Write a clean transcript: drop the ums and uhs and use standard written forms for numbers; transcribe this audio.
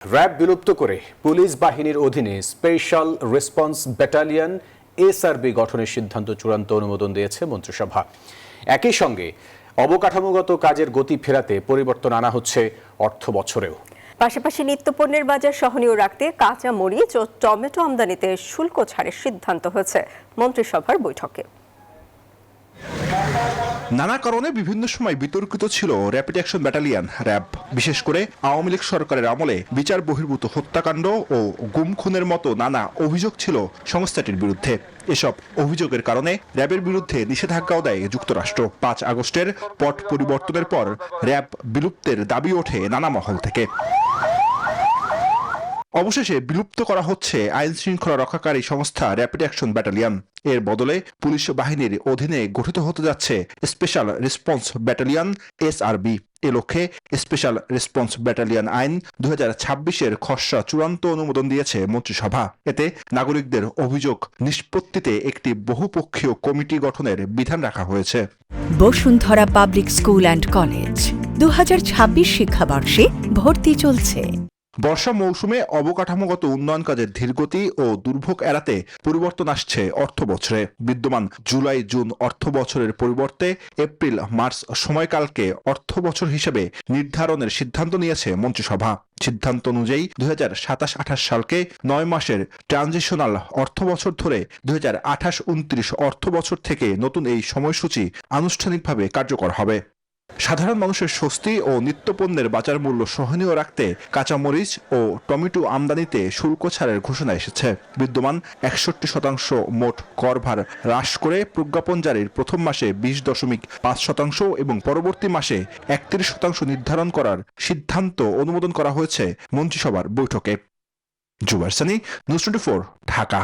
RAB বিলুপ্ত করে police বাহিনীর অধীনে স্পেশাল রেসপন্স ব্যাটালিয়ন এসআরবি গঠনের সিদ্ধান্ত চূড়ান্ত অনুমোদন দিয়েছে মন্ত্রিসভা। একই সঙ্গে অবকাঠামোগত কাজের গতি ফেরাতে পরিবর্তন আনা হচ্ছে অর্থ বছরেও। পাশাপাশি নিত্যপণ্যের বাজার সহনীয় রাখতে কাঁচা মরিচ ও টমেটো আমদানিতে শুল্ক ছাড়ের সিদ্ধান্ত হয়েছে মন্ত্রিসভার বৈঠকে। নানা কারণে বিভিন্ন সময় বিতর্কিত ছিল র্যাপিড অ্যাকশন ব্যাটালিয়ন র্যাব। বিশেষ করে আওয়ামী লীগ সরকারের আমলে বিচার বহির্ভূত হত্যাকাণ্ড ও গুম খুনের মতো নানা অভিযোগ ছিল সংস্থাটির বিরুদ্ধে। এসব অভিযোগের কারণে র্যাবের বিরুদ্ধে নিষেধাজ্ঞাও দেয় যুক্তরাষ্ট্র। 5 আগস্টের পট পরিবর্তনের পর র্যাব বিলুপ্তের দাবি ওঠে নানা মহল থেকে। অবশেষে বিলুপ্ত করা হচ্ছে আইন শৃঙ্খলা রক্ষাকারী সংস্থা র্যাপিড অ্যাকশন ব্যাটালিয়ন। এর বদলে পুলিশ বাহিনীর অধীনে গঠিত হতে যাচ্ছে স্পেশাল রেসপন্স ব্যাটালিয়ন এসআরবি। এ লক্ষ্যে স্পেশাল রেসপন্স ব্যাটালিয়ন আইন 2026-এর খসড়া চূড়ান্ত অনুমোদন দিয়েছে মন্ত্রিসভা। এতে নাগরিকদের অভিযোগ নিষ্পত্তিতে একটি বহুপক্ষীয় কমিটি গঠনের বিধান রাখা হয়েছে। Bashundhara public school and college 2026 শিক্ষাবর্ষে ভর্তি চলছে। বর্ষা মৌসুমে অবকাঠামোগত উন্নয়ন কাজের ধীরগতি ও দুর্ভোগ এড়াতে পরিবর্তন আসছে অর্থ বছরে। বিদ্যমান জুলাই জুন অর্থ বছরের পরিবর্তে এপ্রিল মার্চ সময়কালকে অর্থ বছর হিসেবে নির্ধারণের সিদ্ধান্ত নিয়েছে মন্ত্রিসভা। সিদ্ধান্ত অনুযায়ী 2027-28 সালকে 9 মাসের ট্রানজিশনাল অর্থ বছর ধরে 2028-29 অর্থ বছর থেকে নতুন এই সময়সূচি আনুষ্ঠানিকভাবে কার্যকর হবে। সাধারণ মানুষের স্বস্তি ও নিত্যপণ্যের বাজার মূল্য সহনীয় রাখতে কাঁচামরিচ ও টমেটো আমদানিতে শুল্ক ছাড়ের ঘোষণা এসেছে। বিদ্যমান 61% মোট করভার হ্রাস করে প্রজ্ঞাপন জারির প্রথম মাসে 20.5% এবং পরবর্তী মাসে 31% নির্ধারণ করার সিদ্ধান্ত অনুমোদন করা হয়েছে মন্ত্রিসভার বৈঠকে। জুবাইর সানি, নিউজ 24, ঢাকা।